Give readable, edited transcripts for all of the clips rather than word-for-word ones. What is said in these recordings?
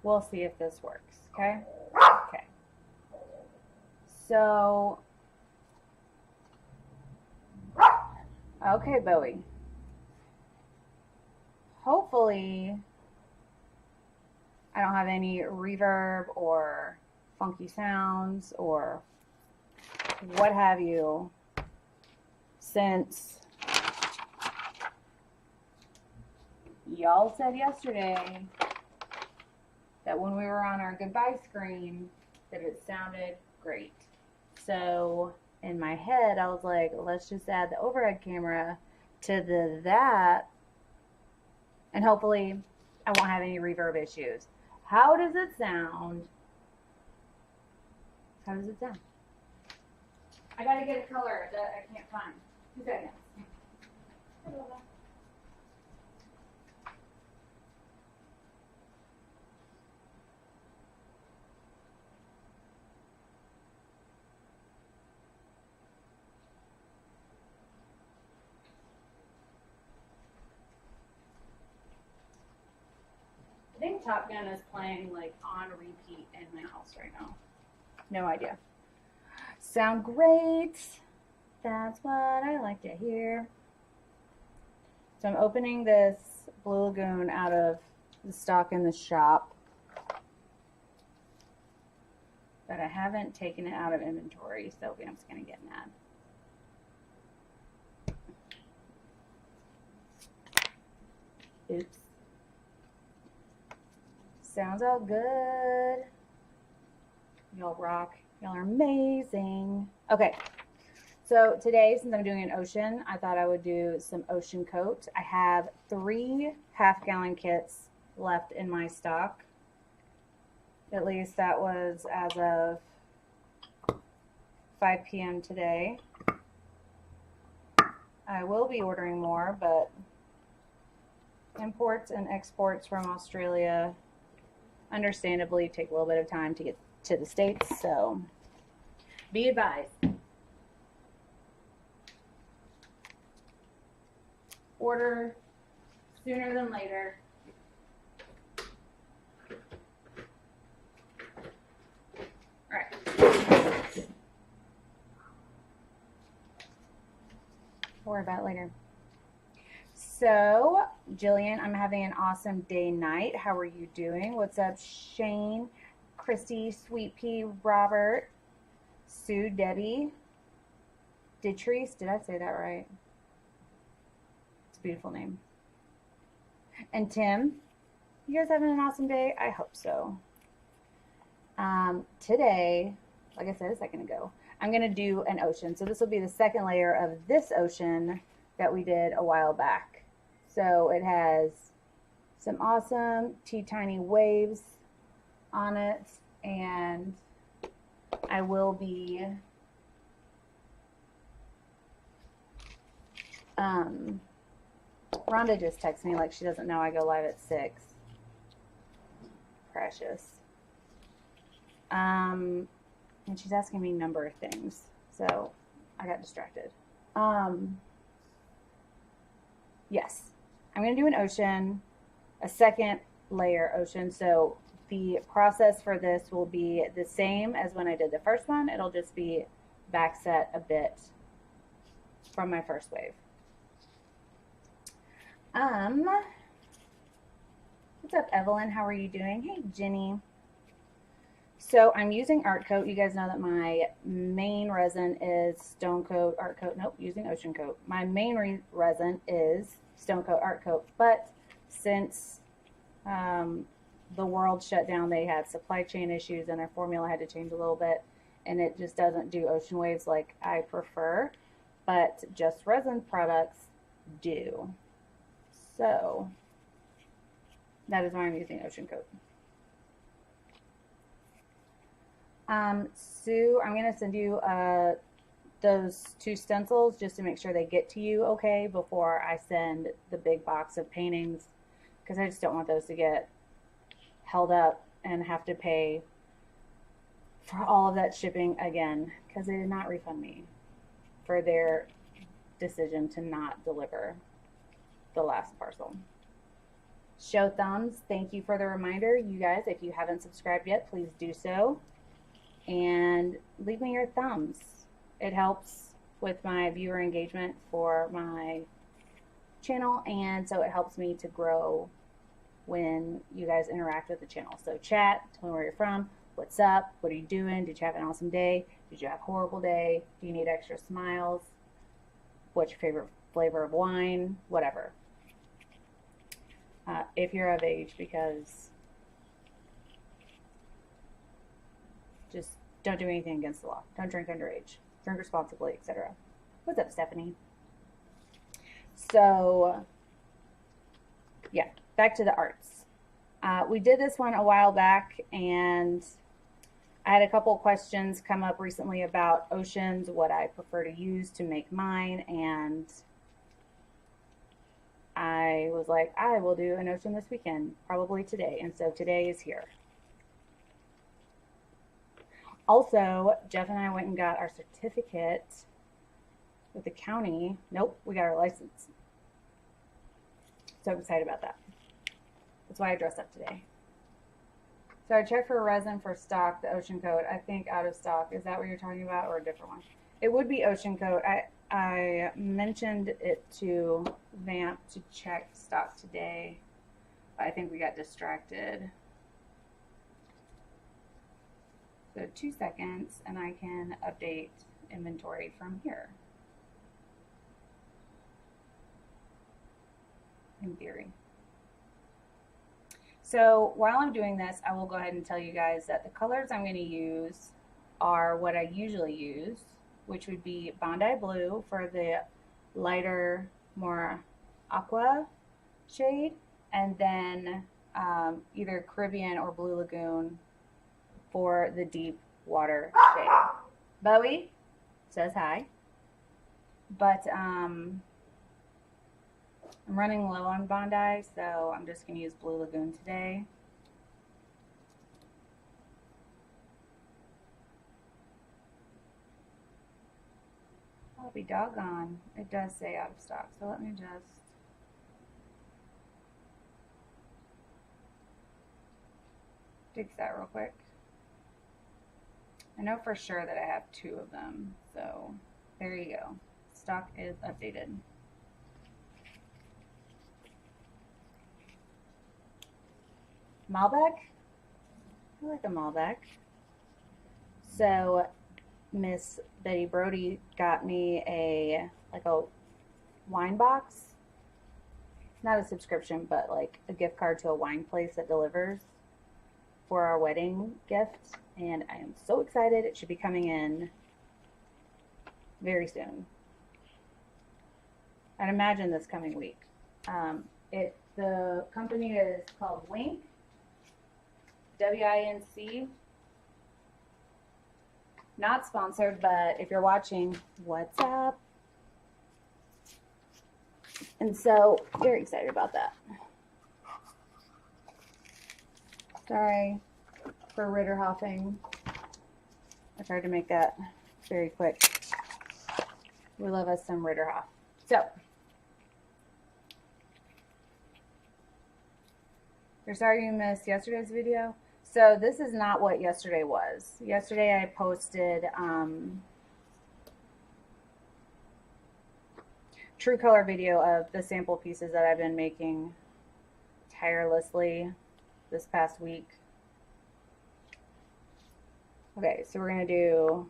we'll see if this works, okay? Okay. So, okay, Bowie. Hopefully, I don't have any reverb or funky sounds or what have you, since y'all said yesterday that when we were on our goodbye screen that it sounded great. So in my head I was like, let's just add the overhead camera to that and hopefully I won't have any reverb issues. How does it sound? How does it sound? I gotta get a color that I can't find. 2 seconds. I think Top Gun is playing like on repeat in my house right now. No idea. Sound great. That's what I like to hear. So I'm opening this Blue Lagoon out of the stock in the shop, but I haven't taken it out of inventory, so I'm just gonna get mad. Oops. Sounds all good. Y'all rock. Y'all are amazing. Okay, so today, since I'm doing an ocean, I thought I would do some ocean coat. I have 3 half-gallon kits left in my stock. At least that was as of 5 p.m. today. I will be ordering more, but imports and exports from Australia understandably take a little bit of time to get to the States, so be advised. Order sooner than later. All right. We'll worry about it later. So, Jillian, I'm having an awesome day night. How are you doing? What's up, Shane, Christy, Sweet Pea, Robert, Sue, Debbie, Detrice. Did I say that right? It's a beautiful name. And Tim, you guys having an awesome day? I hope so. Today, like I said a second ago, I'm going to do an ocean. So this will be the second layer of this ocean that we did a while back. So it has some awesome teeny waves on it, and I will be Rhonda just texted me like she doesn't know I go live at 6. Precious. And she's asking me a number of things, so I got distracted. Yes, I'm going to do an ocean, a second layer ocean. So the process for this will be the same as when I did the first one. It'll just be back set a bit from my first wave. What's up, Evelyn? How are you doing? Hey, Jenny. So I'm using Art Coat. You guys know that my main resin is STONECOAT Art Coat. Nope, using Ocean Coat. My main resin is STONECOAT Art Coat. But since the world shut down, they had supply chain issues and their formula had to change a little bit. And it just doesn't do ocean waves like I prefer. But Just Resin products do. So that is why I'm using Ocean Coat. Sue, I'm going to send you those 2 stencils just to make sure they get to you okay before I send the big box of paintings, because I just don't want those to get held up and have to pay for all of that shipping again, because they did not refund me for their decision to not deliver the last parcel. show thumbs. Thank you for the reminder. You guys, if you haven't subscribed yet, please do so. And leave me your thumbs. It helps with my viewer engagement for my channel, and so it helps me to grow when you guys interact with the channel. So chat, tell me where you're from, what's up, what are you doing, did you have an awesome day, did you have a horrible day, do you need extra smiles, what's your favorite flavor of wine, whatever. If you're of age, because just don't do anything against the law. Don't drink underage. Drink responsibly, etc. What's up, Stephanie? So, yeah, back to the arts. We did this one a while back, and I had a couple of questions come up recently about oceans, what I prefer to use to make mine, and I was like, I will do an ocean this weekend, probably today, and so today is here. Also, Jeff and I went and got our certificate with the county. Nope, we got our license. So excited about that. That's why I dressed up today. So I checked for resin for stock, the Ocean Coat. I think out of stock. Is that what you're talking about, or a different one? It would be Ocean Coat. I mentioned it to Vamp to check stock today, but I think we got distracted. So 2 seconds, and I can update inventory from here. In theory. So while I'm doing this, I will go ahead and tell you guys that the colors I'm going to use are what I usually use, which would be Bondi Blue for the lighter, more aqua shade, and then either Caribbean or Blue Lagoon for the deep water shade. Bowie says hi. But I'm running low on Bondi, so I'm just going to use Blue Lagoon today. I'll be doggone. It does say out of stock, so let me just fix that real quick. I know for sure that I have 2 of them, so there you go. Stock is updated. Malbec? I like a Malbec. So Miss Betty Brody got me a wine box. Not a subscription, but like a gift card to a wine place that delivers for our wedding gift. And I am so excited. It should be coming in very soon. I'd imagine this coming week. The company is called Wink. W-I-N-C. Not sponsored, but if you're watching, what's up? And so, very excited about that. Sorry for Ritterhoffing. I tried to make that very quick. We love us some Ritterhoff. So, you're sorry you missed yesterday's video. So this is not what yesterday was. Yesterday I posted true color video of the sample pieces that I've been making tirelessly this past week. Okay, so we're going to do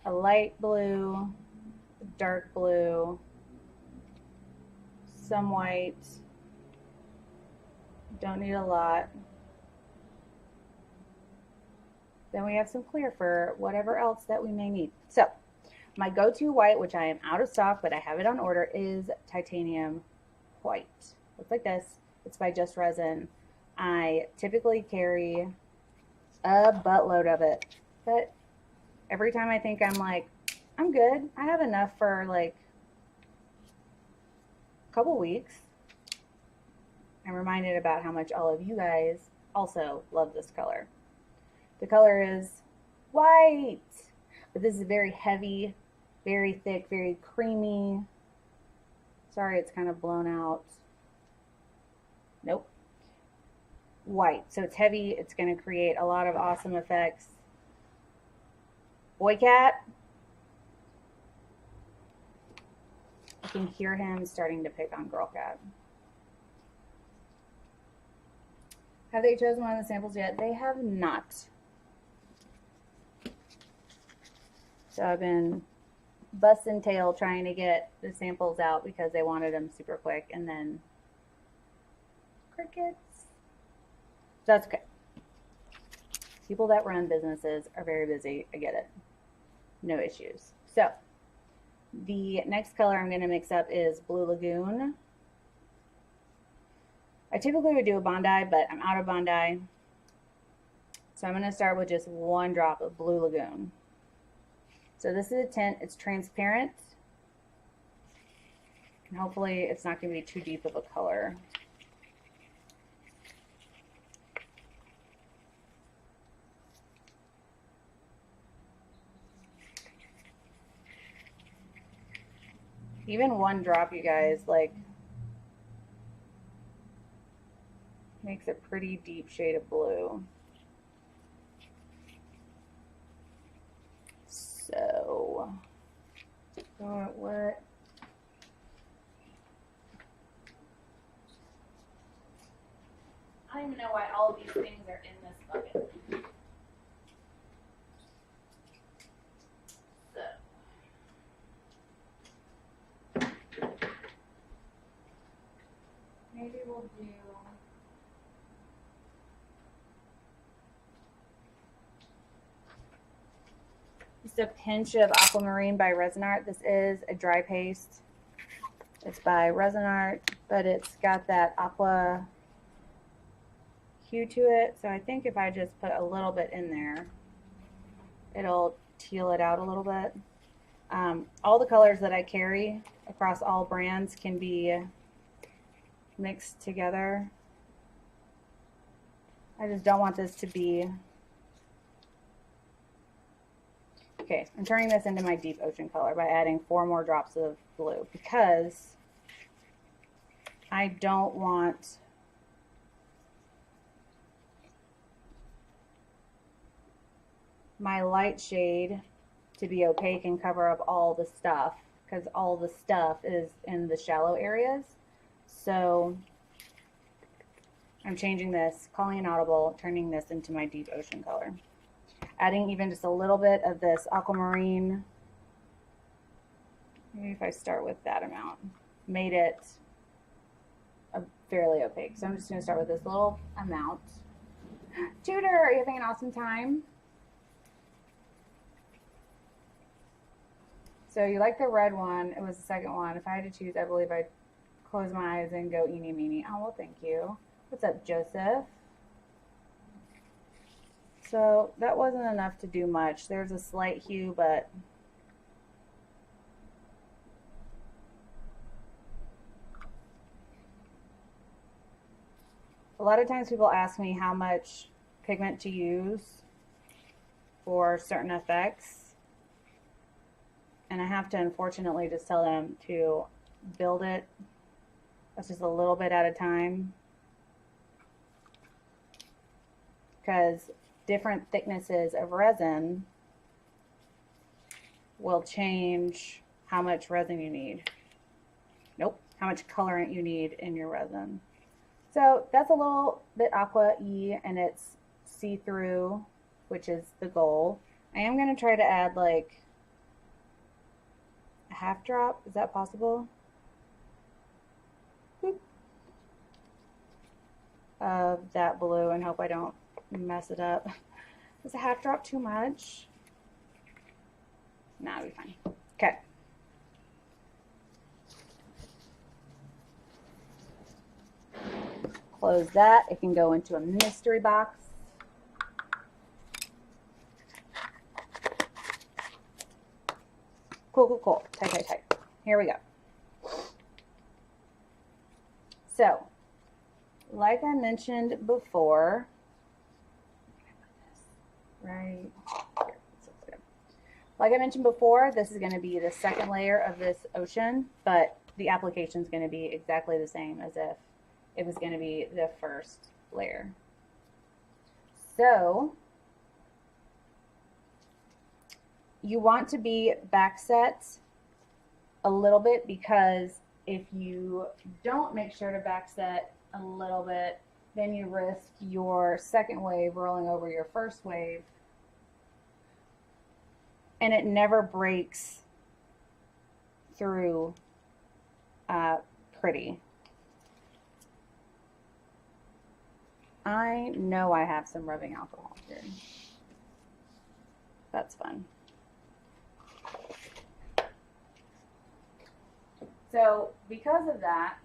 a light blue, dark blue, some white, don't need a lot. Then we have some clear for whatever else that we may need. So my go-to white, which I am out of stock, but I have it on order, is titanium white. Looks like this. It's by Just Resin. I typically carry a buttload of it, but every time I think I'm like, I'm good, I have enough for like a couple weeks. I'm reminded about how much all of you guys also love this color. The color is white, but this is very heavy, very thick, very creamy. Sorry, it's kind of blown out. Nope. White. So it's heavy. It's going to create a lot of awesome effects. Boy cat. I can hear him starting to pick on girl cat. Have they chosen one of the samples yet? They have not. So I've been busting tail trying to get the samples out because they wanted them super quick, and then crickets. That's okay. People that run businesses are very busy. I get it. No issues. So the next color I'm going to mix up is Blue Lagoon. I typically would do a Bondi, but I'm out of Bondi. So I'm going to start with just one drop of Blue Lagoon. So this is a tint. It's transparent. And hopefully it's not going to be too deep of a color. Even one drop, you guys, like, makes a pretty deep shade of blue. So, what? I don't even know why all of these things are in this bucket. Maybe we'll do just a pinch of Aquamarine by Resin Art. This is a dry paste. It's by Resin Art, but it's got that aqua hue to it. So I think if I just put a little bit in there, it'll teal it out a little bit. All the colors that I carry across all brands can be mixed together. I just don't want this to be... Okay, I'm turning this into my deep ocean color by adding 4 more drops of blue because I don't want my light shade to be opaque and cover up all the stuff, because all the stuff is in the shallow areas. So I'm changing this, calling an audible, turning this into my deep ocean color. Adding even just a little bit of this aquamarine. Maybe if I start with that amount, made it fairly opaque. So I'm just going to start with this little amount. Tudor, are you having an awesome time? So you like the red one. It was the second one. If I had to choose, I believe I'd close my eyes and go eeny meeny. Oh, well, thank you. What's up, Joseph? So that wasn't enough to do much. There's a slight hue, but a lot of times people ask me how much pigment to use for certain effects. And I have to unfortunately just tell them to build it. That's just a little bit at a time. Because different thicknesses of resin will change how much resin you need. Nope, how much colorant you need in your resin. So that's a little bit aqua-y and it's see-through, which is the goal. I am going to try to add like a half drop. Is that possible? Boop. Of that blue, and hope I don't mess it up. Is a half drop too much? Nah, it'll be fine. Okay. Close that. It can go into a mystery box. Cool, cool, cool. Tight, tight, tight. Here we go. So, like I mentioned before, right here. Like I mentioned before, this is going to be the second layer of this ocean, but the application is going to be exactly the same as if it was going to be the first layer. So you want to be back set a little bit, because if you don't make sure to back set a little bit, then you risk your second wave rolling over your first wave, and it never breaks through pretty. I know I have some rubbing alcohol here. That's fun. So because of that,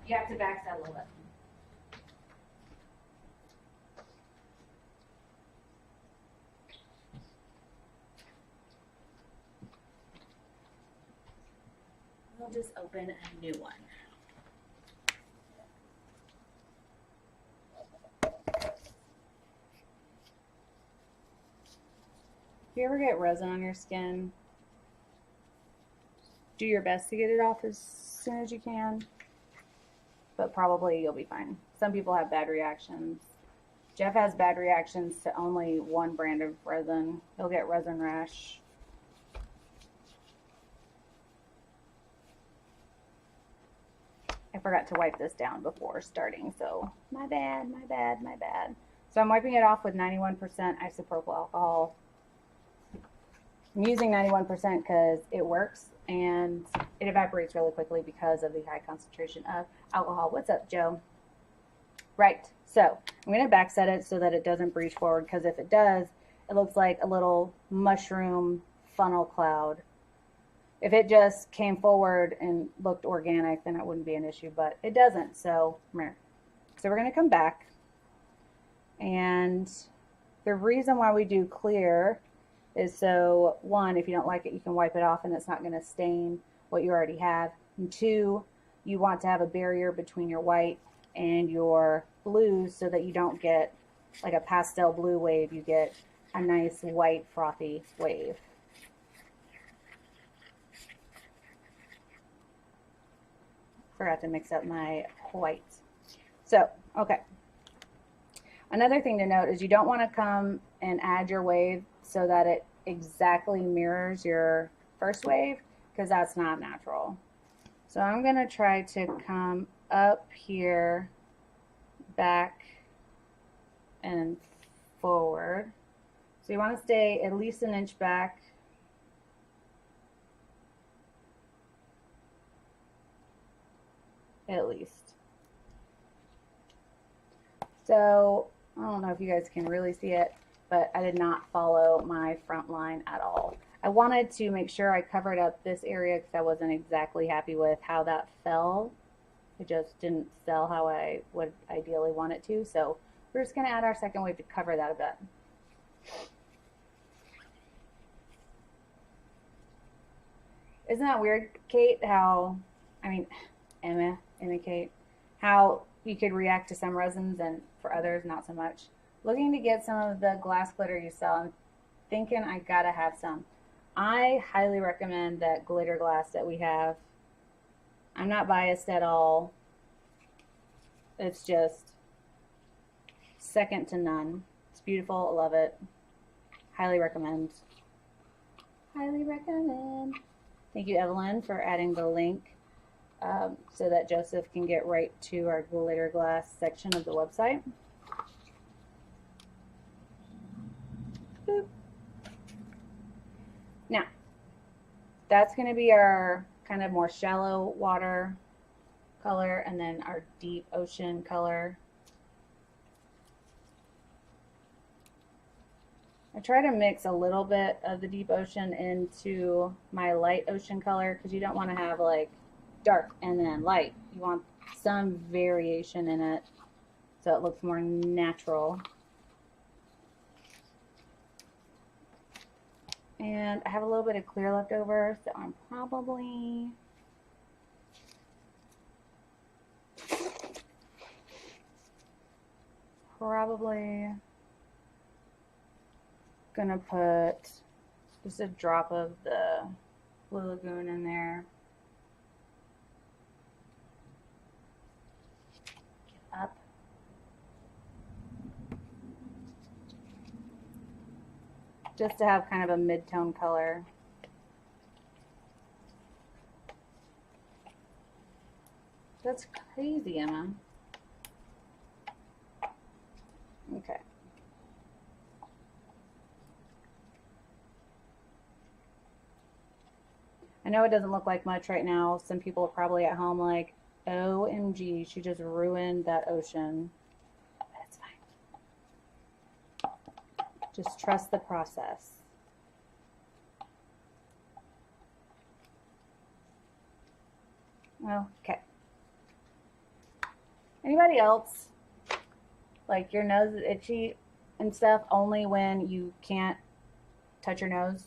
you have to backset a little bit. We'll just open a new one. If you ever get resin on your skin, do your best to get it off as soon as you can, but probably you'll be fine. Some people have bad reactions. Jeff has bad reactions to only one brand of resin. He'll get resin rash. I forgot to wipe this down before starting, so my bad, my bad, my bad. So I'm wiping it off with 91% isopropyl alcohol. I'm using 91% because it works and it evaporates really quickly because of the high concentration of alcohol. What's up, Joe? Right, so I'm going to backset it so that it doesn't breach forward, because if it does, it looks like a little mushroom funnel cloud. If it just came forward and looked organic, then it wouldn't be an issue, but it doesn't. So we're going to come back, and the reason why we do clear is so, one, if you don't like it, you can wipe it off and it's not going to stain what you already have. And two, you want to have a barrier between your white and your blues so that you don't get like a pastel blue wave, you get a nice white frothy wave. Forgot to mix up my white. So, okay. Another thing to note is you don't want to come and add your wave so that it exactly mirrors your first wave, because that's not natural. So I'm going to try to come up here, back, and forward. So you want to stay at least an inch back. At least. So I don't know if you guys can really see it, but I did not follow my front line at all. I wanted to make sure I covered up this area because I wasn't exactly happy with how that fell. It just didn't sell how I would ideally want it to. So we're just going to add our second wave to cover that a bit. Isn't that weird, Kate, how, I mean, Emma, Kate, how you could react to some resins and for others not so much. Looking to get some of the glass glitter you sell. I'm thinking I gotta have some. I highly recommend that glitter glass that we have. I'm not biased at all. It's just second to none. It's beautiful. I love it. Highly recommend. Highly recommend. Thank you, Evelyn, for adding the link so that Joseph can get right to our glitter glass section of the website. Boop. Now, that's going to be our kind of more shallow water color, and then our deep ocean color. I try to mix a little bit of the deep ocean into my light ocean color, because you don't want to have like dark and then light. You want some variation in it so it looks more natural. And I have a little bit of clear left over, so I'm probably gonna put just a drop of the Blue Lagoon in there. Get up. Just to have kind of a mid-tone color. That's crazy, Emma. Okay. I know it doesn't look like much right now. Some people are probably at home like, OMG, she just ruined that ocean. That's fine. Just trust the process. Well, okay. Anybody else? Like your nose is itchy and stuff only when you can't touch your nose?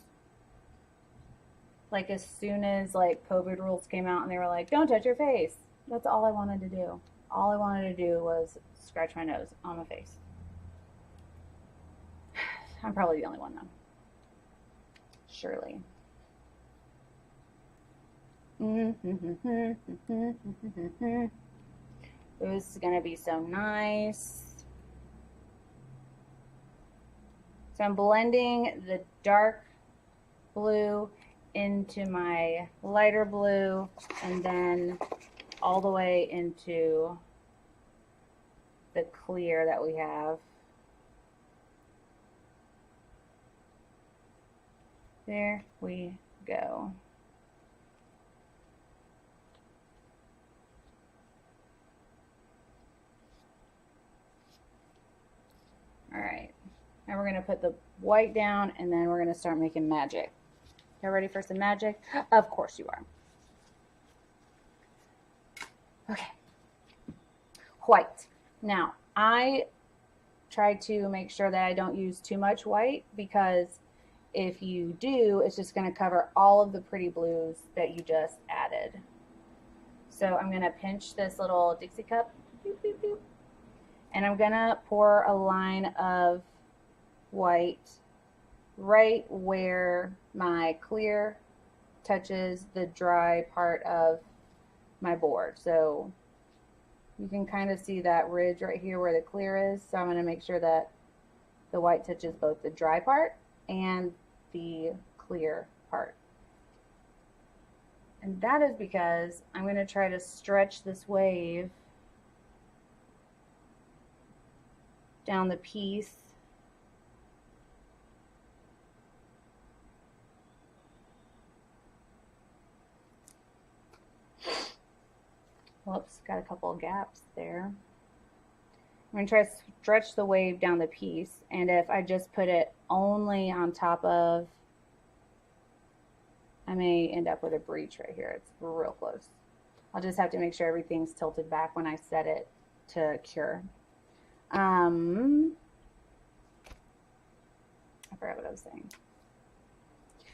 Like as soon as like COVID rules came out and they were like, don't touch your face. That's all I wanted to do. All I wanted to do was scratch my nose on my face. I'm probably the only one though. Surely. This is gonna be so nice. So I'm blending the dark blue into my lighter blue and then all the way into the clear that we have. There we go. All right, now we're gonna put the white down and then we're gonna start making magic. You ready for some magic? Of course you are. Okay. White. Now, I try to make sure that I don't use too much white because if you do, it's just going to cover all of the pretty blues that you just added. So I'm going to pinch this little Dixie cup, boop, boop, boop, and I'm going to pour a line of white right where my clear touches the dry part of my board. So you can kind of see that ridge right here where the clear is. So I'm going to make sure that the white touches both the dry part and the clear part. And that is because I'm going to try to stretch this wave down the piece. Whoops, got a couple of gaps there. I'm going to try to stretch the wave down the piece, and if I just put it only on top of, I may end up with a breach right here. It's real close. I'll just have to make sure everything's tilted back when I set it to cure. I forgot what I was saying.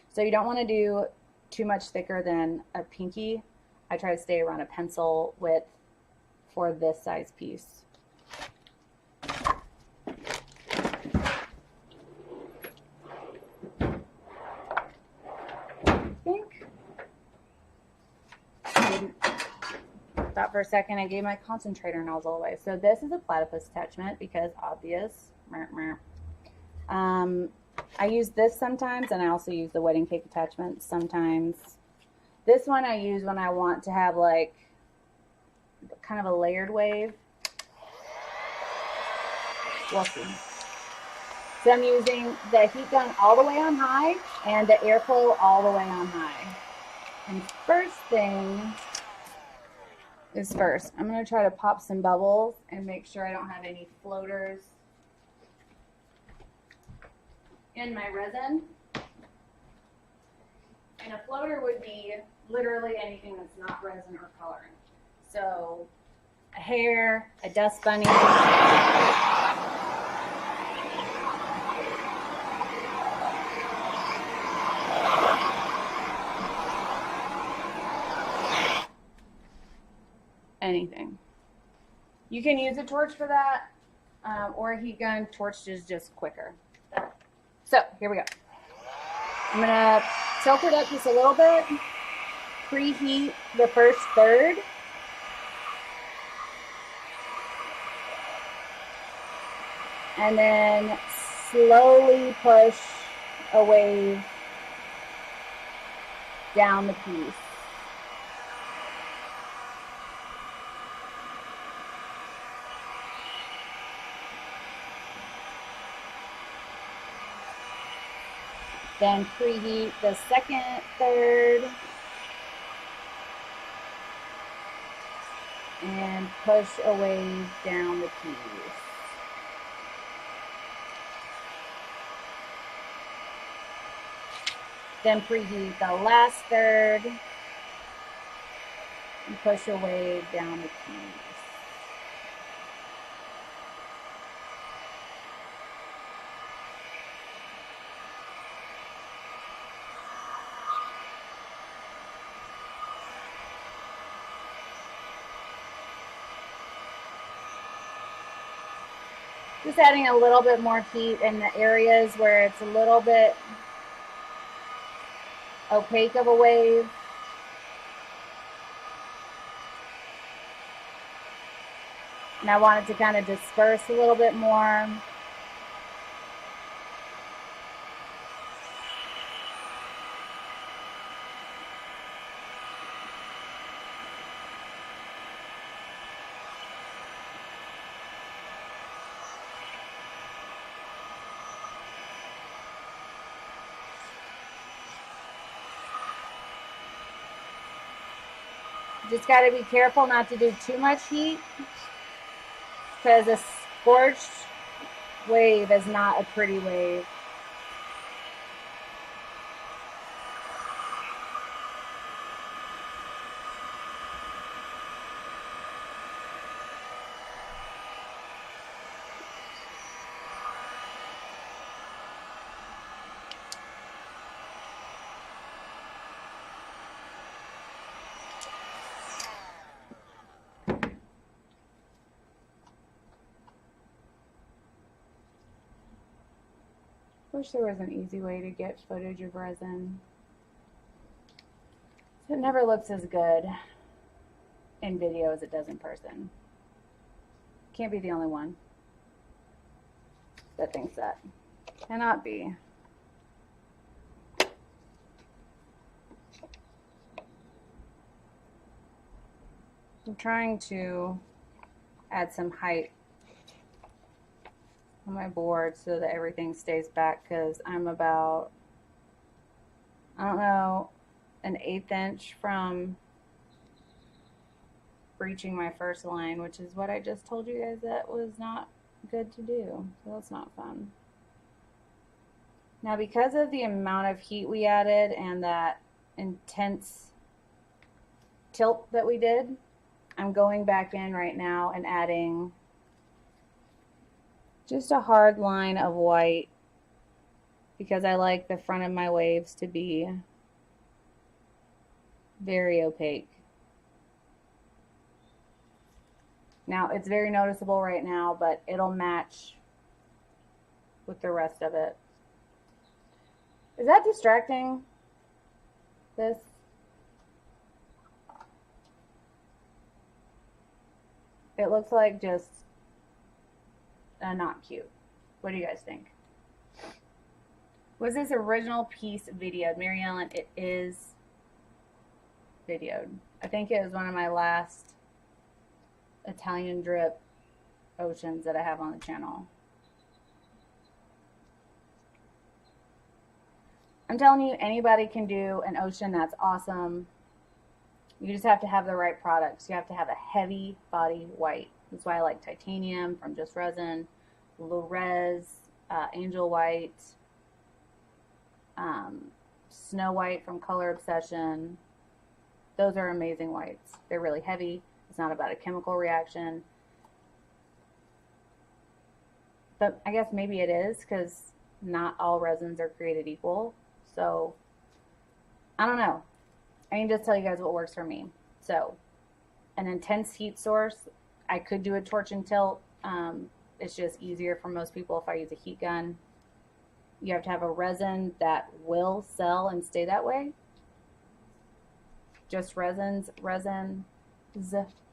So you don't want to do too much thicker than a pinky. I try to stay around a pencil width for this size piece. Thought for a second I gave my concentrator nozzle away. So this is a platypus attachment because obvious. I use this sometimes, and I also use the wedding cake attachment sometimes. This one I use when I want to have like kind of a layered wave. We'll see. So I'm using the heat gun all the way on high and the airflow all the way on high. And first thing is first, I'm going to try to pop some bubbles and make sure I don't have any floaters in my resin. And a floater would be literally anything that's not resin or coloring. So a hair, a dust bunny. Anything. You can use a torch for that, or a heat gun. Torch is just quicker. So here we go. I'm gonna Tilt it up just a little bit. Preheat the first third. And then slowly push a wave down the piece. Then preheat the second third and push a wave down the piece. Then preheat the last third and push a wave down the piece. Just adding a little bit more heat in the areas where it's a little bit opaque of a wave. And I want it to kind of disperse a little bit more. Just got to be careful not to do too much heat, because a scorched wave is not a pretty wave. Wish there was an easy way to get footage of resin. It never looks as good in video as it does in person. Can't be the only one that thinks that. Cannot be. I'm trying to add some height on my board so that everything stays back, because I'm about, I don't know, an 1/8 inch from breaching my first line, which is what I just told you guys that was not good to do. So that's not fun. Now, because of the amount of heat we added and that intense tilt that we did, I'm going back in right now and adding just a hard line of white, because I like the front of my waves to be very opaque. Now, it's very noticeable right now, but it'll match with the rest of it. Is that distracting? This? It looks like just not cute. What do you guys think? Was this original piece videoed? Mary Ellen, it is videoed. I think it was one of my last Italian drip oceans that I have on the channel. I'm telling you, anybody can do an ocean that's awesome. You just have to have the right products. You have to have a heavy body white. That's why I like titanium from Just Resin, Low Res, Angel White, Snow White from Color Obsession. Those are amazing whites. They're really heavy. It's not about a chemical reaction. But I guess maybe it is, because not all resins are created equal. So I don't know. I can just tell you guys what works for me. So an intense heat source, I could do a torch and tilt. It's just easier for most people if I use a heat gun. You have to have a resin that will sell and stay that way. Just resins,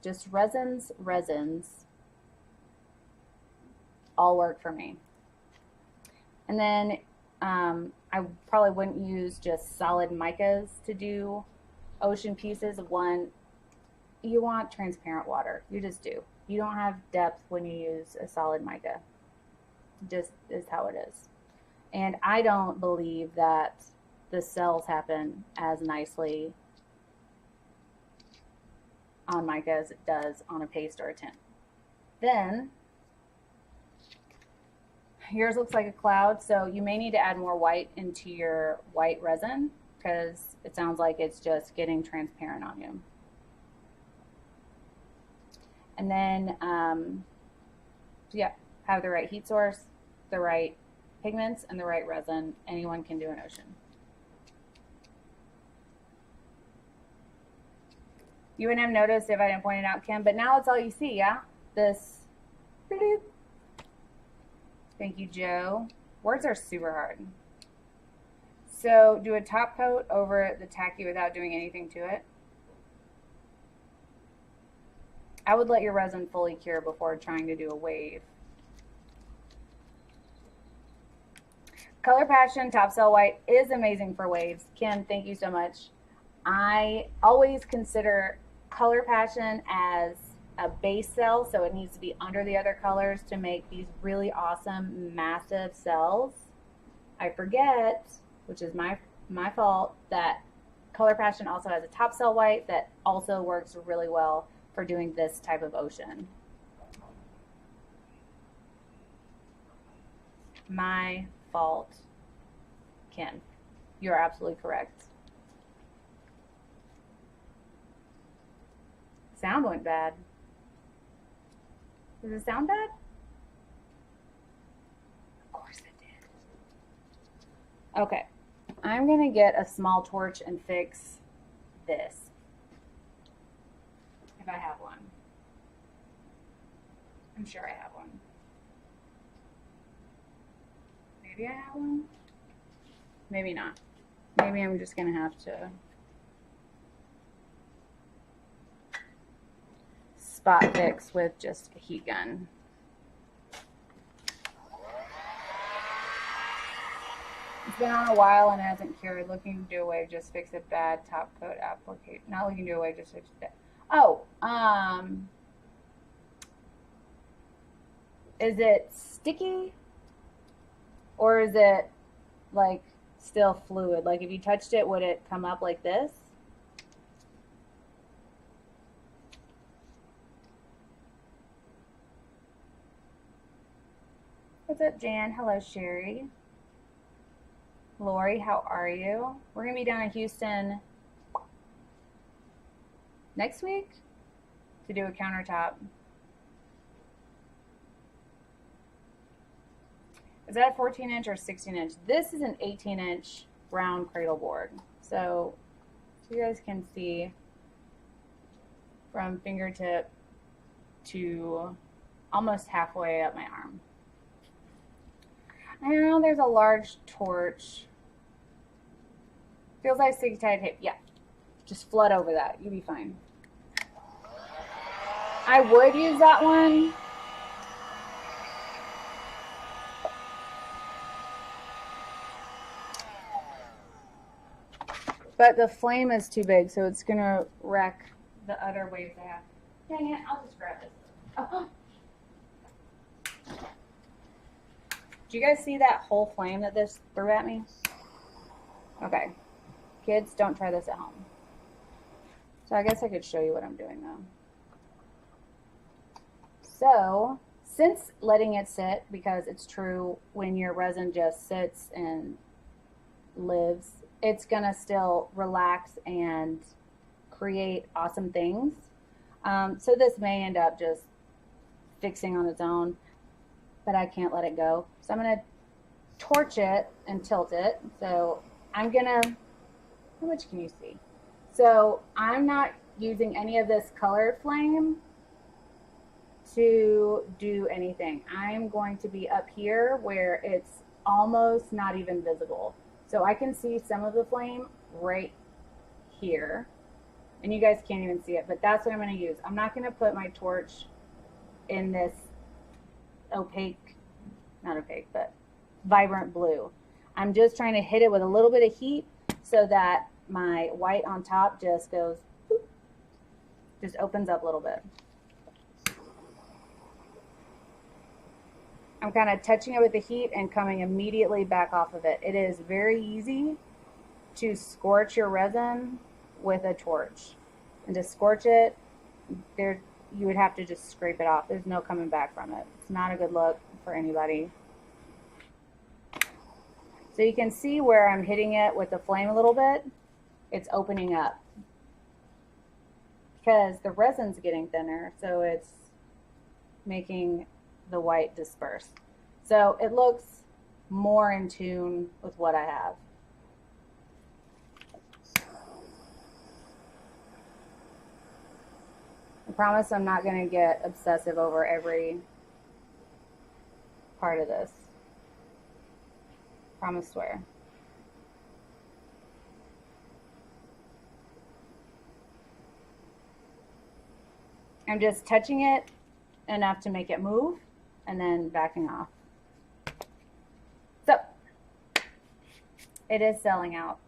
just resins all work for me. And then I probably wouldn't use just solid micas to do ocean pieces. One, you want transparent water. You just do. You don't have depth when you use a solid mica. Just is how it is. And I don't believe that the cells happen as nicely on mica as it does on a paste or a tint. Then yours looks like a cloud, so you may need to add more white into your white resin because it sounds like it's just getting transparent on you. And then, yeah, have the right heat source, the right pigments, and the right resin. Anyone can do an ocean. You wouldn't have noticed if I didn't point it out, Kim, but now it's all you see, yeah? This. Thank you, Joe. Words are super hard. So do a top coat over the tacky without doing anything to it. I would let your resin fully cure before trying to do a wave. Color Passion Top Cell White is amazing for waves. Kim, thank you so much. I always consider Color Passion as a base cell, so it needs to be under the other colors to make these really awesome, massive cells. I forget, which is my fault, that Color Passion also has a top cell white that also works really well for doing this type of ocean. My fault, Ken. You're absolutely correct. Sound went bad. Does it sound bad? Of course it did. Okay, I'm gonna get a small torch and fix this. If I have one. I'm sure I have one. Maybe I have one. Maybe not. Maybe I'm just gonna have to spot fix with just a heat gun. It's been on a while and hasn't cured. Looking to do away, just fix a bad top coat application. Not looking to do away, just fix it. Oh, is it sticky or is it like still fluid? Like if you touched it, would it come up like this? What's up, Jan? Hello, Sherry. Lori, how are you? We're going to be down in Houston next week to do a countertop. Is that a 14-inch or 16-inch? This is an 18-inch round cradle board. So you guys can see from fingertip to almost halfway up my arm. I know there's a large torch. Feels like sticky tie tape. Yeah. Just flood over that. You'll be fine. I would use that one. But the flame is too big, so it's going to wreck the other waves I have. Dang it, I'll just grab this. Oh. Do you guys see that whole flame that this threw at me? Okay. Kids, don't try this at home. So I guess I could show you what I'm doing though. So, since letting it sit, because it's true, when your resin just sits and lives, it's gonna still relax and create awesome things. So this may end up just fixing on its own, but I can't let it go. So I'm gonna torch it and tilt it. So I'm gonna, how much can you see? So I'm not using any of this colored flame to do anything. I'm going to be up here where it's almost not even visible. So I can see some of the flame right here, and you guys can't even see it, but that's what I'm going to use. I'm not going to put my torch in this opaque, not opaque, but vibrant blue. I'm just trying to hit it with a little bit of heat so that my white on top just goes, boop, just opens up a little bit. I'm kind of touching it with the heat and coming immediately back off of it. It is very easy to scorch your resin with a torch. And to scorch it, you would have to just scrape it off. There's no coming back from it. It's not a good look for anybody. So you can see where I'm hitting it with the flame a little bit. It's opening up because the resin's getting thinner, so it's making the white disperse. So it looks more in tune with what I have. I promise I'm not going to get obsessive over every part of this. Promise, swear. I'm just touching it enough to make it move and then backing off. So it is selling out.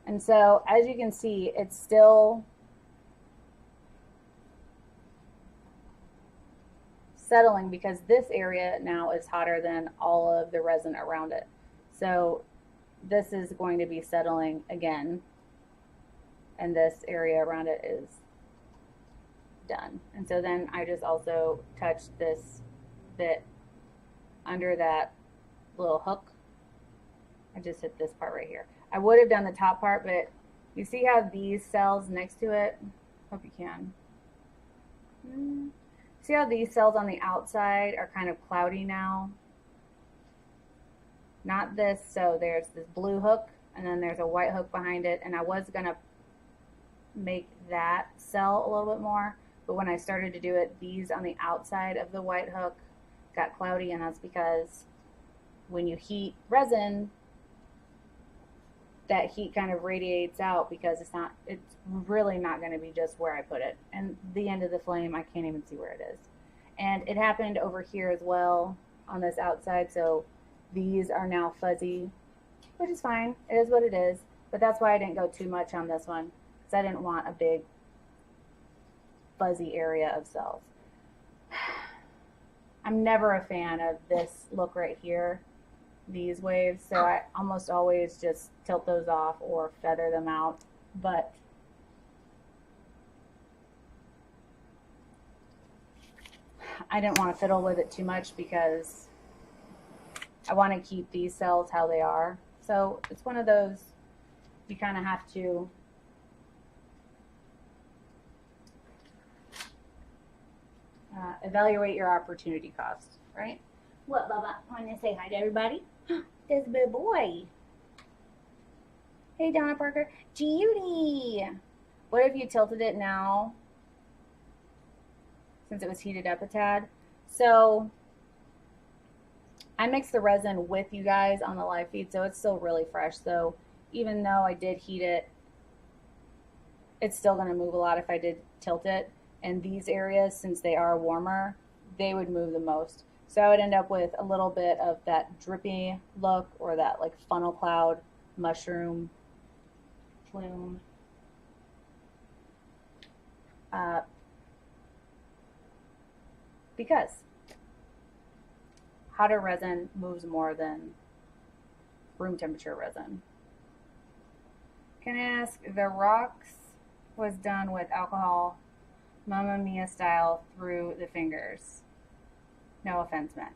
And so as you can see, it's still settling because this area now is hotter than all of the resin around it. So this is going to be settling again, and this area around it is done. And so then I just also touched this bit under that little hook. I just hit this part right here. I would have done the top part, but you see how these cells next to it, hope you can. See how these cells on the outside are kind of cloudy now? Not this, so there's this blue hook and then there's a white hook behind it, and I was gonna make that cell a little bit more, but when I started to do it, these on the outside of the white hook got cloudy, and that's because when you heat resin, that heat kind of radiates out because it's really not going to be just where I put it. And the end of the flame, I can't even see where it is. And it happened over here as well on this outside. So these are now fuzzy, which is fine. It is what it is. But that's why I didn't go too much on this one, because I didn't want a big fuzzy area of cells. I'm never a fan of this look right here, these waves, so I almost always just tilt those off or feather them out. But I didn't want to fiddle with it too much because I want to keep these cells how they are. So it's one of those, you kind of have to evaluate your opportunity cost, right? What, Bubba? Want to say hi to everybody? There's a big boy. Hey, Donna Parker. Judy! What if you tilted it now, since it was heated up a tad? So I mixed the resin with you guys on the live feed, so it's still really fresh. So even though I did heat it, it's still going to move a lot if I did tilt it. And these areas, since they are warmer, they would move the most. So I would end up with a little bit of that drippy look, or that like funnel cloud mushroom plume. Because hotter resin moves more than room temperature resin. Can I ask, the rocks was done with alcohol, Mamma Mia style, through the fingers? No offense meant.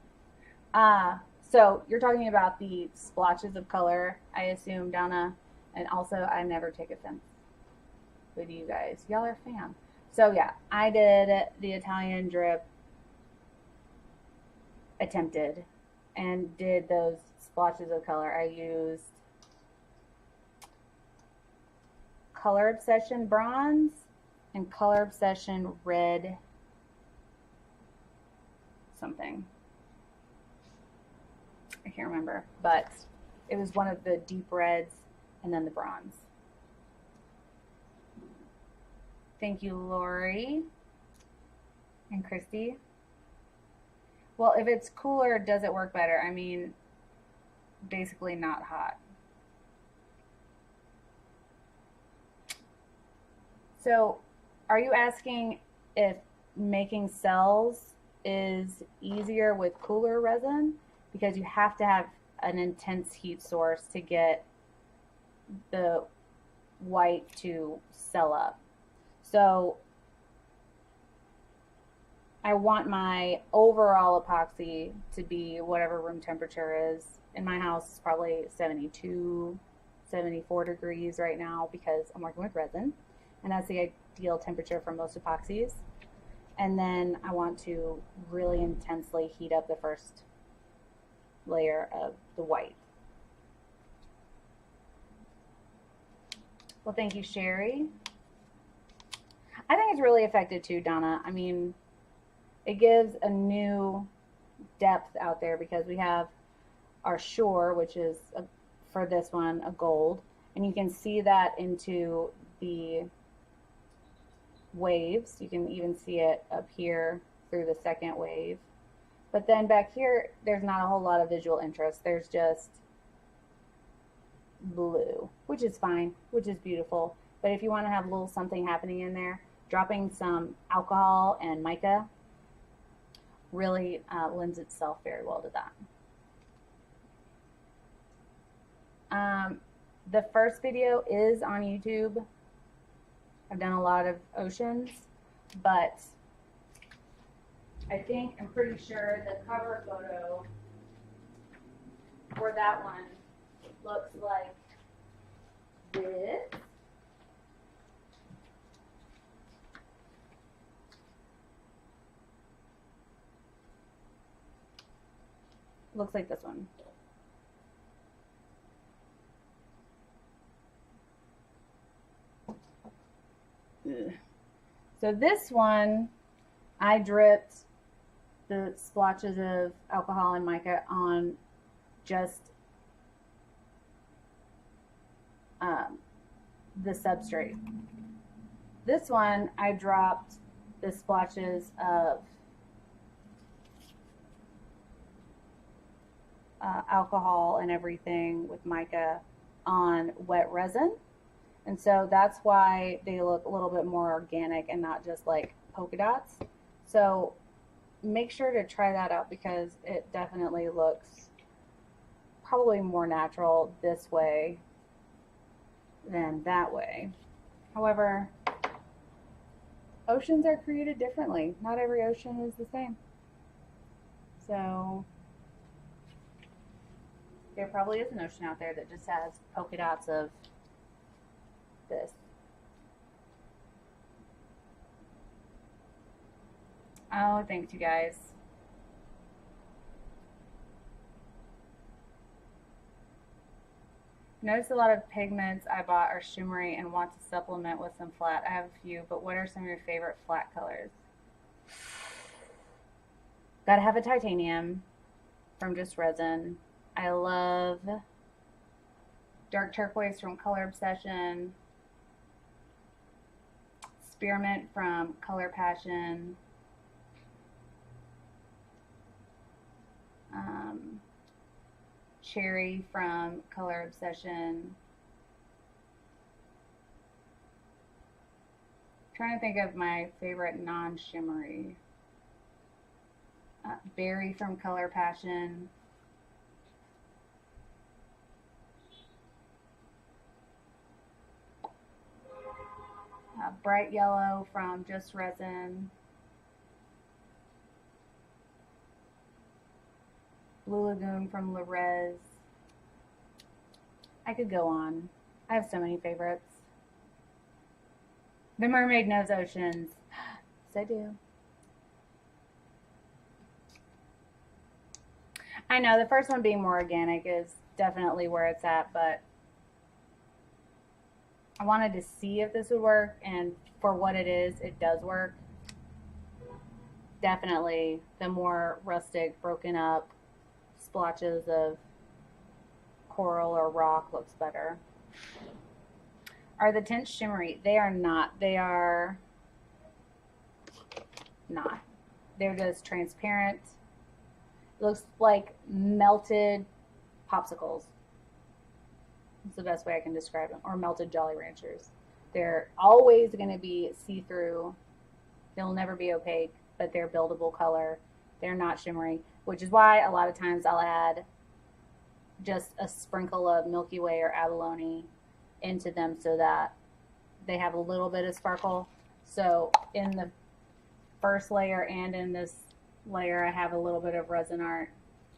So you're talking about the splotches of color, I assume, Donna. And also, I never take offense with you guys. Y'all are fans. So yeah, I did the Italian drip, attempted, and did those splotches of color. I used Color Obsession Bronze and Color Obsession Red something. I can't remember, but it was one of the deep reds and then the bronze. Thank you, Lori and Christy. Well, if it's cooler, does it work better? I mean, basically not hot. So, are you asking if making cells is easier with cooler resin? Because you have to have an intense heat source to get the white to cell up. So I want my overall epoxy to be whatever room temperature is. In my house, it's probably 72, 74 degrees right now because I'm working with resin, and that's the ideal temperature for most epoxies. And then I want to really intensely heat up the first layer of the white. Well, thank you, Sherry. I think it's really effective too, Donna. I mean, it gives a new depth out there because we have our shore, which is for this one a gold, and you can see that into the waves. You can even see it up here through the second wave. But then back here, there's not a whole lot of visual interest. There's just blue, which is fine, which is beautiful. But if you want to have a little something happening in there, dropping some alcohol and mica really lends itself very well to that. The first video is on YouTube. I've done a lot of oceans, but I'm pretty sure the cover photo for that one looks like this. Looks like this one. Ugh. So this one, I dripped the splotches of alcohol and mica on just the substrate. This one, I dropped the splotches of alcohol and everything with mica on wet resin. And so that's why they look a little bit more organic and not just like polka dots. So make sure to try that out because it definitely looks probably more natural this way than that way. However, oceans are created differently. Not every ocean is the same. So there probably is an ocean out there that just has polka dots of this. Oh, thanks you guys. Notice a lot of pigments I bought are shimmery and want to supplement with some flat. I have a few, but what are some of your favorite flat colors? Gotta have a titanium from Just Resin. I love dark turquoise from Color Obsession. Spearmint from Color Passion. Cherry from Color Obsession. I'm trying to think of my favorite non-shimmery. Berry from Color Passion. Bright Yellow from Just Resin. Blue Lagoon from Res. I could go on. I have so many favorites. The Mermaid Knows Oceans. Yes, I do. I know the first one being more organic is definitely where it's at, but I wanted to see if this would work, and for what it is, it does work. Definitely the more rustic, broken up, splotches of coral or rock looks better. Are the tints shimmery? They are not. They are not. They're just transparent. It looks like melted popsicles. That's the best way I can describe them. Or melted Jolly Ranchers. They're always going to be see-through. They'll never be opaque, but they're buildable color. They're not shimmery, which is why a lot of times I'll add just a sprinkle of Milky Way or abalone into them so that they have a little bit of sparkle. So in the first layer and in this layer, I have a little bit of resin art.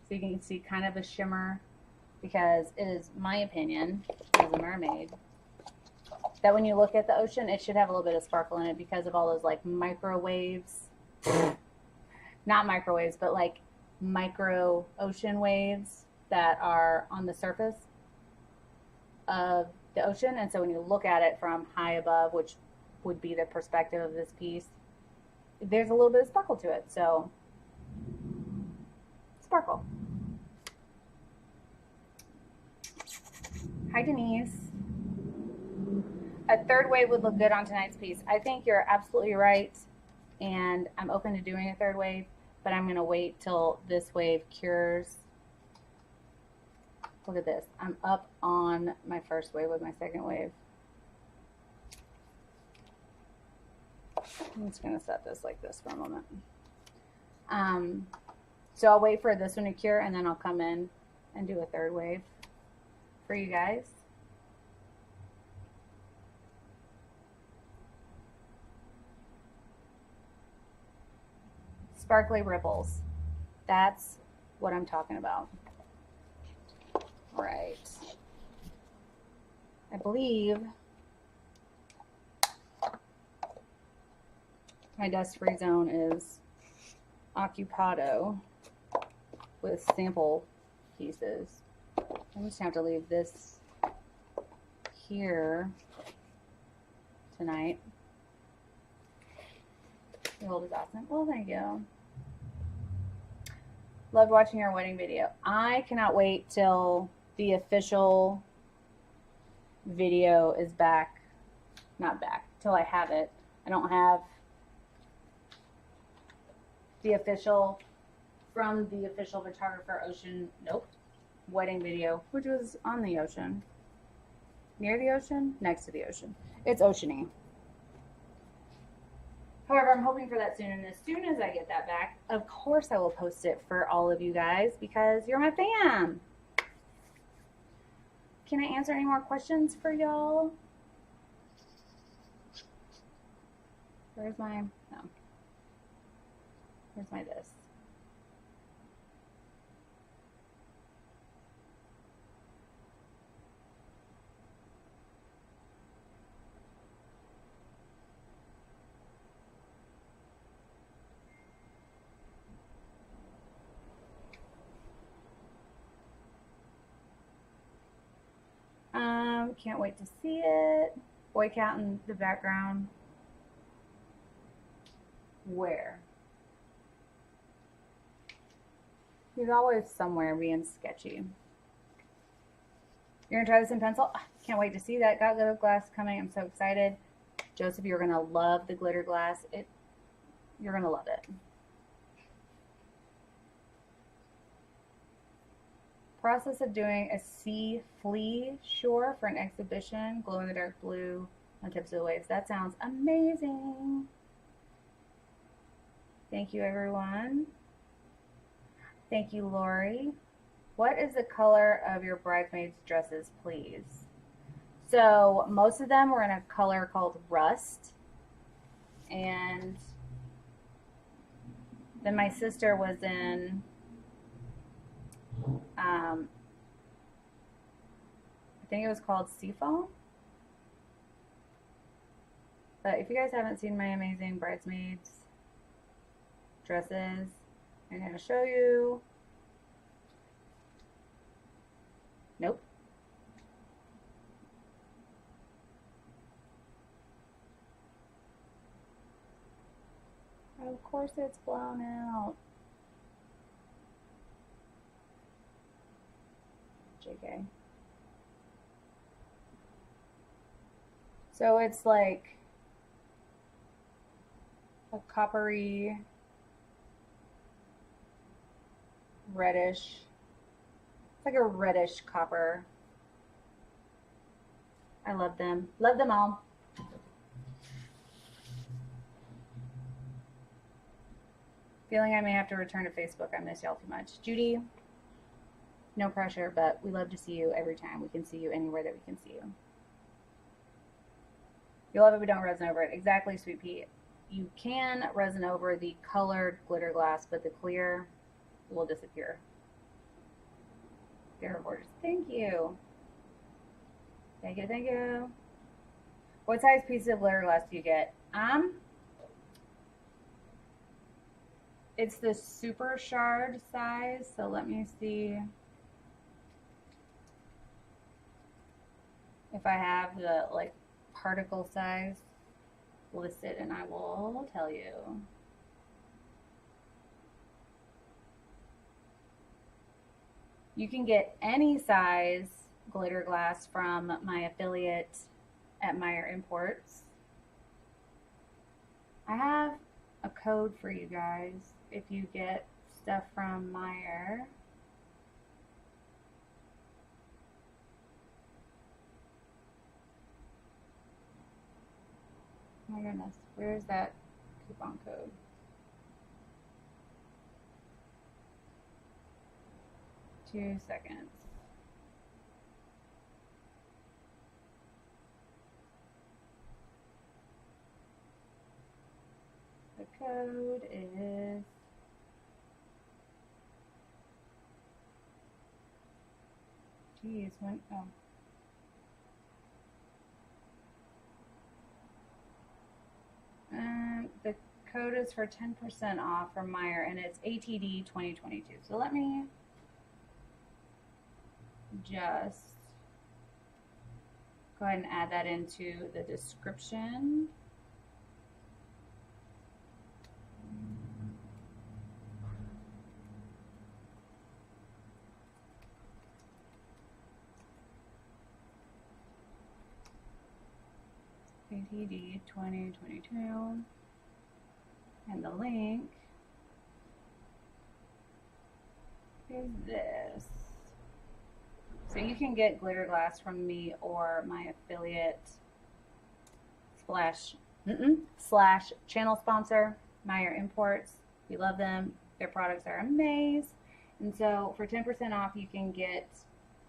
So you can see kind of a shimmer, because it is my opinion as a mermaid that when you look at the ocean, it should have a little bit of sparkle in it because of all those like microwaves. Not microwaves, but like micro ocean waves that are on the surface of the ocean. And so when you look at it from high above, which would be the perspective of this piece, there's a little bit of sparkle to it. So sparkle. Hi, Denise. A third wave would look good on tonight's piece. I think you're absolutely right, and I'm open to doing a third wave, but I'm going to wait till this wave cures. Look at this. I'm up on my first wave with my second wave. I'm just going to set this like this for a moment. So I'll wait for this one to cure, and then I'll come in and do a third wave for you guys. Sparkly ripples. That's what I'm talking about. Right. I believe my dust-free zone is occupado with sample pieces. I'm just going to have to leave this here tonight. The gold is awesome. Well, thank you. Loved watching your wedding video. I cannot wait till the official video is back. Not back, till I have it. I don't have the official, from the official photographer ocean, nope, wedding video, which was on the ocean. Near the ocean? Next to the ocean. It's oceany. However, I'm hoping for that soon, and as soon as I get that back, of course I will post it for all of you guys because you're my fam. Can I answer any more questions for y'all? Where's my, no. Where's my this? Can't wait to see it. Boy Cat in the background. Where? He's always somewhere being sketchy. You're gonna try this in pencil? Can't wait to see that. Got glitter glass coming. I'm so excited. Joseph, you're gonna love the glitter glass. You're gonna love it. Process of doing a sea flea shore for an exhibition, glow in the dark blue on tips of the waves. That sounds amazing. Thank you, everyone. Thank you, Lori. What is the color of your bridesmaids' dresses, please? So most of them were in a color called rust, and then my sister was in I think it was called Seafoam. But if you guys haven't seen my amazing bridesmaids dresses, I'm going to show you. Nope. Of course it's blown out. JK. So it's like a coppery, reddish. It's like a reddish copper. I love them. Love them all. Feeling I may have to return to Facebook. I miss y'all too much. Judy, no pressure, but we love to see you every time. We can see you anywhere that we can see you. You'll love it, we don't resin over it. Exactly, Sweet Pea. You can resin over the colored glitter glass, but the clear will disappear. They're gorgeous. Thank you. Thank you, thank you. What size piece of glitter glass do you get? It's the super shard size, so let me see if I have the like particle size listed, and I will tell you. You can get any size glitter glass from my affiliate at Meyer Imports. I have a code for you guys if you get stuff from Meyer. Oh my goodness, where's that coupon code? Two seconds. The code is oh. The code is for 10% off from Meyer, and it's ATD 2022. So let me just go ahead and add that into the description. ATD 2022, and the link is this. So you can get glitter glass from me or my affiliate slash channel sponsor, Meyer Imports. We love them. Their products are amazing. And so for 10% off, you can get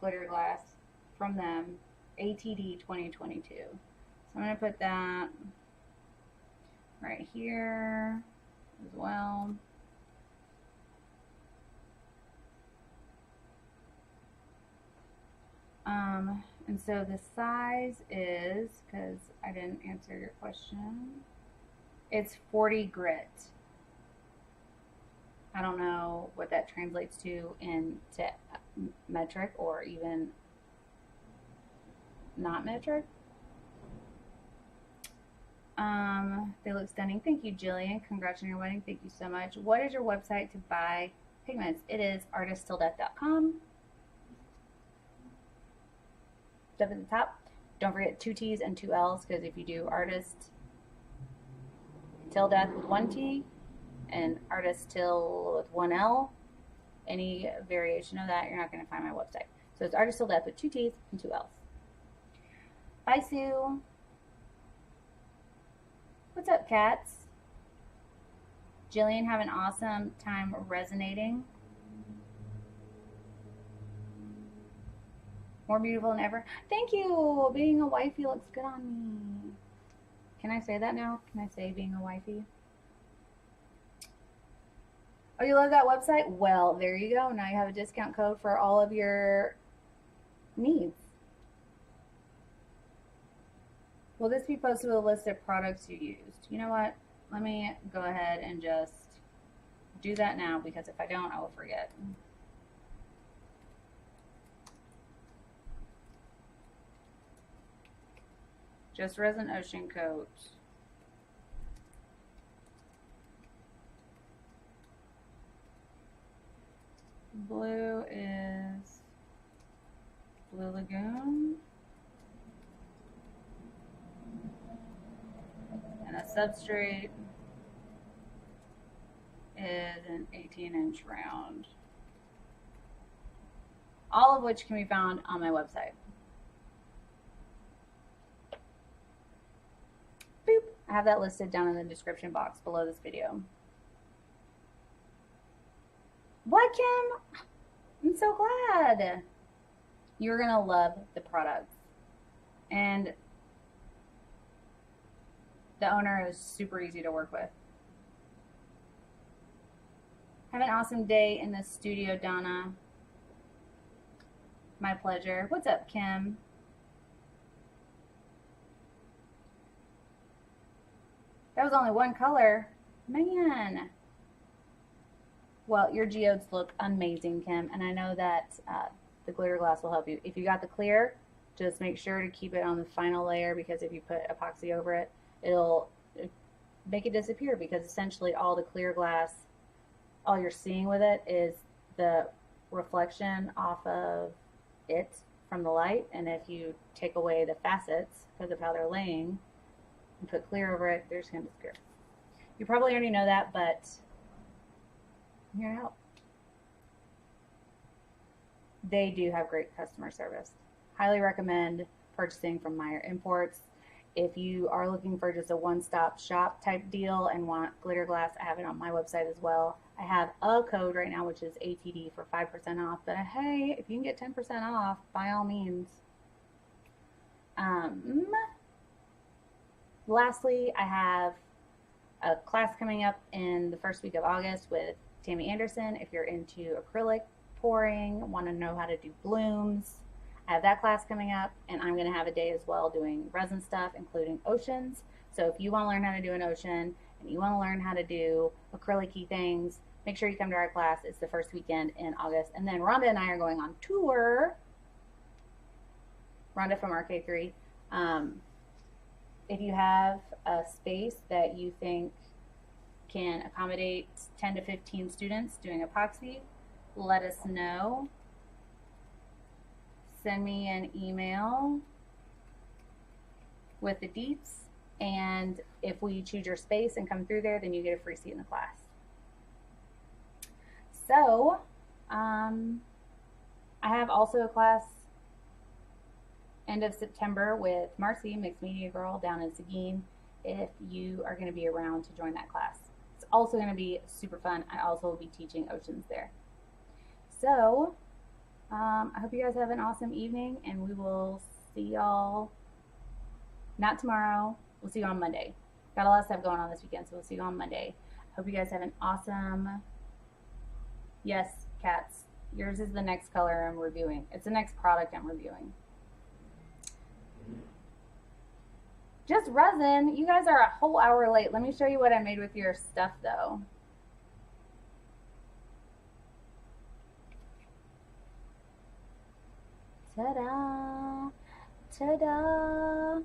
glitter glass from them, ATD 2022. So I'm going to put that right here as well. And so the size is, because I didn't answer your question, it's 40 grit. I don't know what that translates to into metric or even not metric. They look stunning. Thank you, Jillian. Congrats on your wedding. Thank you so much. What is your website to buy pigments? It is artisttilldeath.com. Up at the top. Don't forget 2 T's and 2 L's, because if you do artist till death with 1 T and artist till with 1 L, any variation of that, you're not going to find my website. So it's artist till death with 2 T's and 2 L's. Bye, Sue. What's up, cats? Jillian, have an awesome time resonating. More beautiful than ever. Thank you. Being a wifey looks good on me. Can I say that now? Can I say being a wifey? Oh, you love that website? Well, there you go. Now you have a discount code for all of your needs. Will this be posted with a list of products you used? You know what? Let me go ahead and just do that now, because if I don't, I will forget. Just Resin Ocean Coat. Blue is Blue Lagoon. And a substrate is an 18-inch round. All of which can be found on my website. Boop. I have that listed down in the description box below this video. What, Kim? I'm so glad. You're going to love the products. And the owner is super easy to work with. Have an awesome day in the studio, Donna. My pleasure. What's up, Kim? That was only one color. Man. Well, your geodes look amazing, Kim, and I know that the glitter glass will help you. If you got the clear, just make sure to keep it on the final layer, because if you put epoxy over it, it'll make it disappear, because essentially all the clear glass, all you're seeing with it is the reflection off of it from the light, and if you take away the facets because of how they're laying and put clear over it, they're just going to disappear. You probably already know that, but I'm here to help. They do have great customer service. Highly recommend purchasing from Meyer Imports. If you are looking for just a one-stop shop type deal and want glitter glass, I have it on my website as well. I have a code right now, which is ATD for 5% off. But hey, if you can get 10% off, by all means. Lastly, I have a class coming up in the first week of August with Tammy Anderson. If you're into acrylic pouring, want to know how to do blooms, I have that class coming up, and I'm going to have a day as well doing resin stuff, including oceans. So if you want to learn how to do an ocean and you want to learn how to do acrylic-y things, make sure you come to our class. It's the first weekend in August. And then Rhonda and I are going on tour. Rhonda from RK3. If you have a space that you think can accommodate 10 to 15 students doing epoxy, let us know. Send me an email with the deets, and if we choose your space and come through there, then you get a free seat in the class. So, I have also a class end of September with Marcy, Mixed Media Girl, down in Seguin, if you are going to be around to join that class. It's also going to be super fun. I also will be teaching oceans there. So, I hope you guys have an awesome evening, and we will see y'all, not tomorrow, we'll see you on Monday. Got a lot of stuff going on this weekend, so we'll see you on Monday. Hope you guys have an awesome, yes, cats, yours is the next color I'm reviewing. It's the next product I'm reviewing. Just resin, you guys are a whole hour late. Let me show you what I made with your stuff though. Ta-da, ta-da,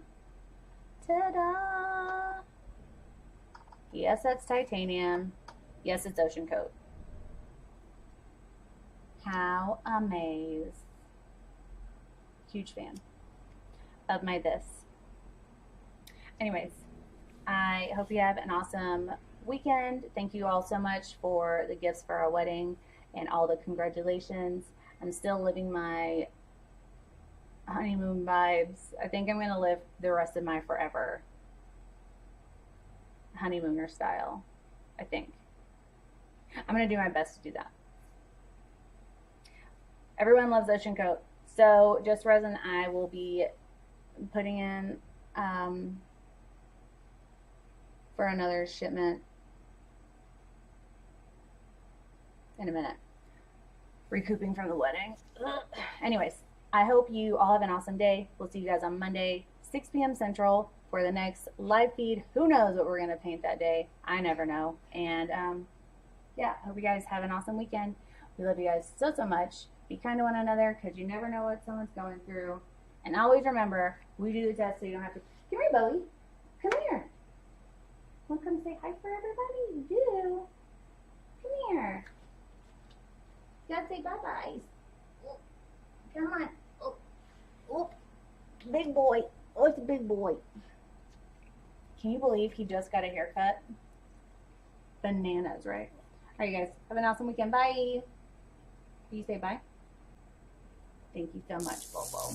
ta-da. Yes, that's titanium. Yes, it's ocean coat. How amazing. Huge fan of my this. Anyways, I hope you have an awesome weekend. Thank you all so much for the gifts for our wedding and all the congratulations. I'm still living my honeymoon vibes. I think I'm going to live the rest of my forever honeymooner style. I think I'm going to do my best to do that. Everyone loves ocean coat, so just resin I will be putting in for another shipment in a minute, recouping from the wedding. Anyways, I hope you all have an awesome day. We'll see you guys on Monday, 6 p.m. Central for the next live feed. Who knows what we're going to paint that day? I never know. And yeah, hope you guys have an awesome weekend. We love you guys so, so much. Be kind to one another, because you never know what someone's going through. And always remember, we do the test so you don't have to. Come here, Bowie. Come here. Want to come say hi for everybody? You do. Come here. You got to say bye-bye. Come on. Oh. boy. Oh, it's a big boy. Can you believe he just got a haircut? Bananas, right? All right, you guys. Have an awesome weekend. Bye. Can you say bye? Thank you so much, Bobo.